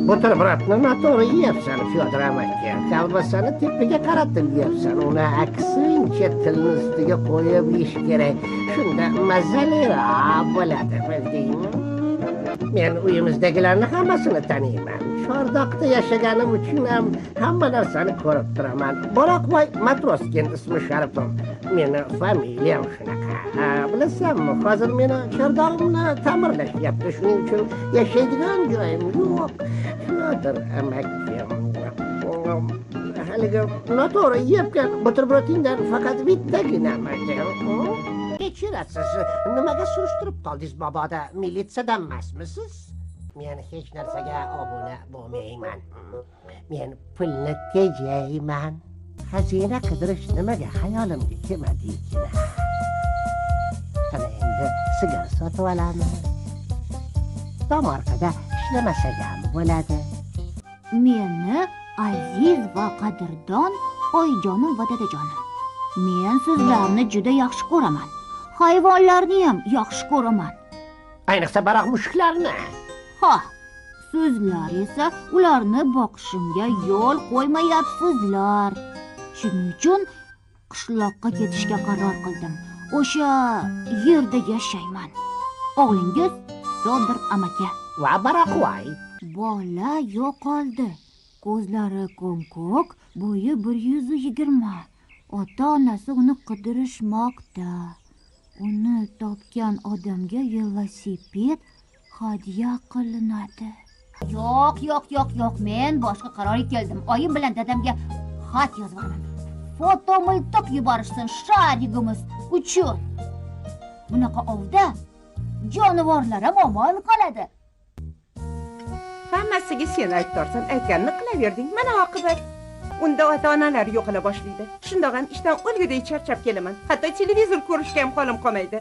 Buterbrodni noto'g'ri yeyapsan, Fyodor amaki. Kolbasani tepaga qaratib yeyapsan. Uni aksincha tilni ustiga qo'yib yeyish kerak. Shunda mazaliroq bo'ladi, bildingmi? Men uyimizdagilarni hammasini taniyman. Chordoqda yashaganim uchun ham hamma narsani ko'rib turaman. Biroq Matroskin ismi sharifim. Meni familiyam shunaqa. Bilasanmi, hozir meni chordog'imni ta'mirlashyapti. Shuning uchun yashaydigan joyim yo'q. Fyodor amakim. Haligi noto'g'ri yeyapgan buterbrodingdan faqat bittagina maydon. Kechirasiz, nimaga surishtirib qoldingiz boboda? Militsiyadan emasmisiz? Men hech narsaga obuna bo'lmayman. Men pulni tejayman. Xazina qidirish nimaga xayolimga kelmadi ekan. Qani endi sigir sotib olamiz. Tomorqada ishlamasak ham bo'ladi. Meni aziz va qadrdon oyijonim va dadajonim. Men sizlarni juda yaxshi ko'raman. Hayvonlarni ham yaxshi ko'raman. Ayniqsa baroq mushuklarni. Ha, sizlar esa ularni boqishimga yo'l qo'ymayapsizlar. Shuning uchun qishloqqa ketishga qaror qildim. O'sha yerda yashayman. O'g'lingiz Fyodor amaki. Va baroqvoy. Bola yo'qoldi. Ko'zlari ko'm-ko'k, bo'yi 120. Ota-onasi uni qidirishmoqda. Uni topgan odamga velosiped hadya qilinadi. Yo'q, men boshqa qarorga keldim. Oyim bilan dadamga xat yozib olaman. Foto miltiq yuborishsin sharigimiz uchun. Bunaqa ovda jonivorlar ham omon qoladi. Hammasiga sen aybdorsan, aytganini qilaverding. Mana oqibat. Unda ota-onalar yo'qola boshlaydi. Shundoq ham ishdan o'lgudek charchab kelaman. Hatto televizor ko'rishga ham qo'lim qolmaydi.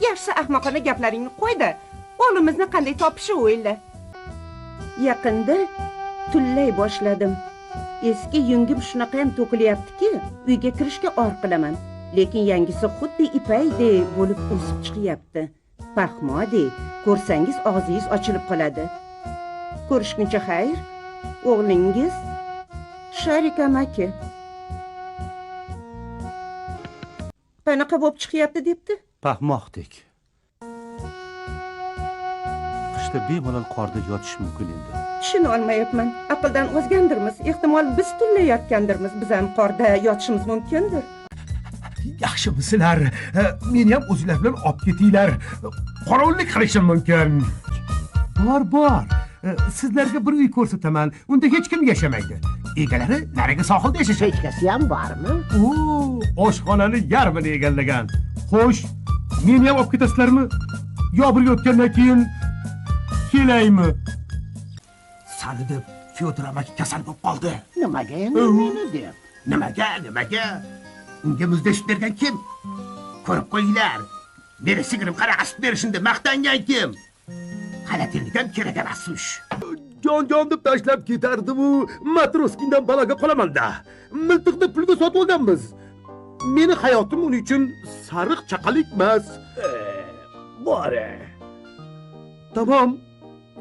Yaxshi ahmoqona gaplaringni qo'y-da. O'g'limizni qanday topishi o'yla. Yaqinda tullay boshladim. Eski yungim shunaqa ham to'kilyaptiki, uyga kirishga or qilaman. Lekin yangisi xuddi ipaydek bo'lib o'sib chiqyapti. Paxmodek, ko'rsangiz og'zingiz ochilib qoladi. Ko'rishguncha xayr. O'g'lingiz Sharik amaki. Qanaqa bo'lib chiqyapti debdi? Paxmoqdek. Qishda bemalol qorda yotish mumkin endi. Tushuna olmayapman. Aqldan ozgandirmiz. Ehtimol biz tullayotgandirmiz. Biz ham qorda yotishimiz mumkindir. Yaxshimisizlar? Meni ham o'zinglar bilan olib ketinglar. Qorovullik qilishim mumkin. Bor. Sizlarga bir uy ko'rsataman. Unda hech kim yashamaydi. Egalari nariga sohilda yashashadi. Hechkasi ham bormi? Oshxonani yarmini egallagan. Xo'sh, meni ham olib ketasizlarmi? Yo birga o'tgandan keyin kelaymi? Sani deb Fyodor amaki kasal bo'lib qoldi. Nimaga endi meni deb? Nimaga? Unga muzdashib bergan kim? Ko'rib qo'yinglar. Meni sigirim qanaqa sut berishini maqtangan kim? Xalatinlikam kerak emas-sush. Jon deb tashlab ketardim-u, Matroskindan baloga qolaman-da. Miltiqni pulga sotib olganmiz. Meni hayotim uning uchun sariq chaqalik emas. Bora. Tamom.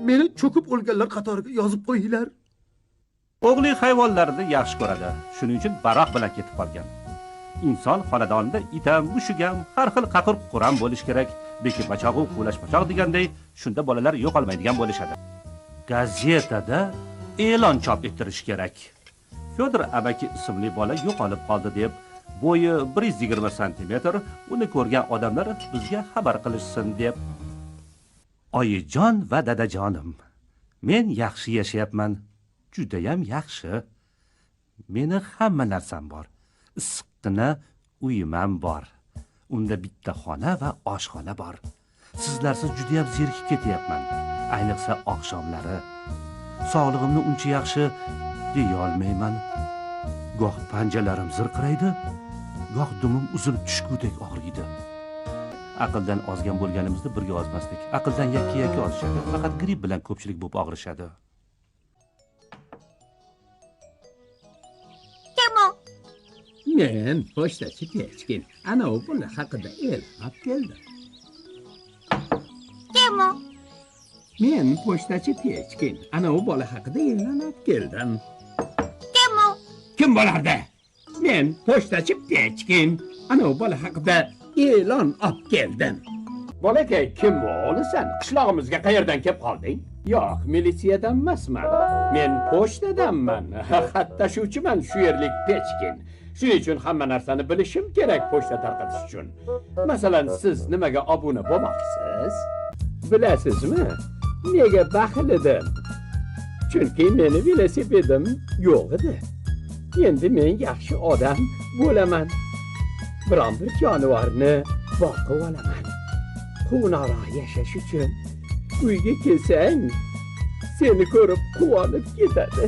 Meni cho'kib o'lganlar qatoriga yozib qo'yinglar. O'g'li hayvonlarni yaxshi ko'radi. Shuning uchun baroq bilan ketib qolgan. Inson xonadonida itam, mushugam, har xil qaqir-quram bo'lish kerak. Bekib bachog'i quvlash-bachog deganday, shunda bolalar yo'qolmaydigan bo'lishadi. Gazetada e'lon chop ettirish kerak. Fyodor amaki ismli bola yo'qolib qoldi deb, bo'yi 120 sm, uni ko'rgan odamlar bizga xabar qilishsin deb. Oyijon va dadajonim, men yaxshi yashayapman. Juda ham yaxshi. Meni hamma narsam bor. Issiqqina uyim ham bor. Unda bitta xona va oshxona bor. Sizlarsiz juda ham zerikib ketyapman. Ayniqsa oqshomlari. Sog'lig'imni uncha yaxshi deya olmayman. Goh panjalarim zirqiraydi, goh dumim uzilib tushgudek og'riydi. Aqldan ozgan bo'lganimizni birga ozmasdik. Aqldan yakka ozishadi. Faqat gripp bilan ko'pchilik bo'lib og'rishadi. Men pochtachi Pechkin. Ana u bola haqida e'lon keldim. Men pochtachi Pechkin. Ana u bola haqida e'lon olib keldim. Kim u? Kim bo'lardi? Men pochtachi Pechkin. Ana u bola haqida e'lon olib keldim. Bolakay, kim o'g'lisan? Qishlog'imizga qayerdan kelib qolding? Yo'q, militsiyadan emasman. Men pochtadanman. Xat tashuvchiman, shu yerlik Pechkin. Shuning uchun hamma narsani bilishim kerak pochta tarqatish uchun. Masalan, siz nimaga obuna bo'lmoqchisiz? Bilasizmi? Nega baxil edim? Chunki meni velosipedim yo'q edi. Endi men yaxshi odam bo'laman. Biron bir jonivorni boqib olaman. Quvnoqroq yashash uchun uyga kelsang, seni ko'rib quvonib ketadi.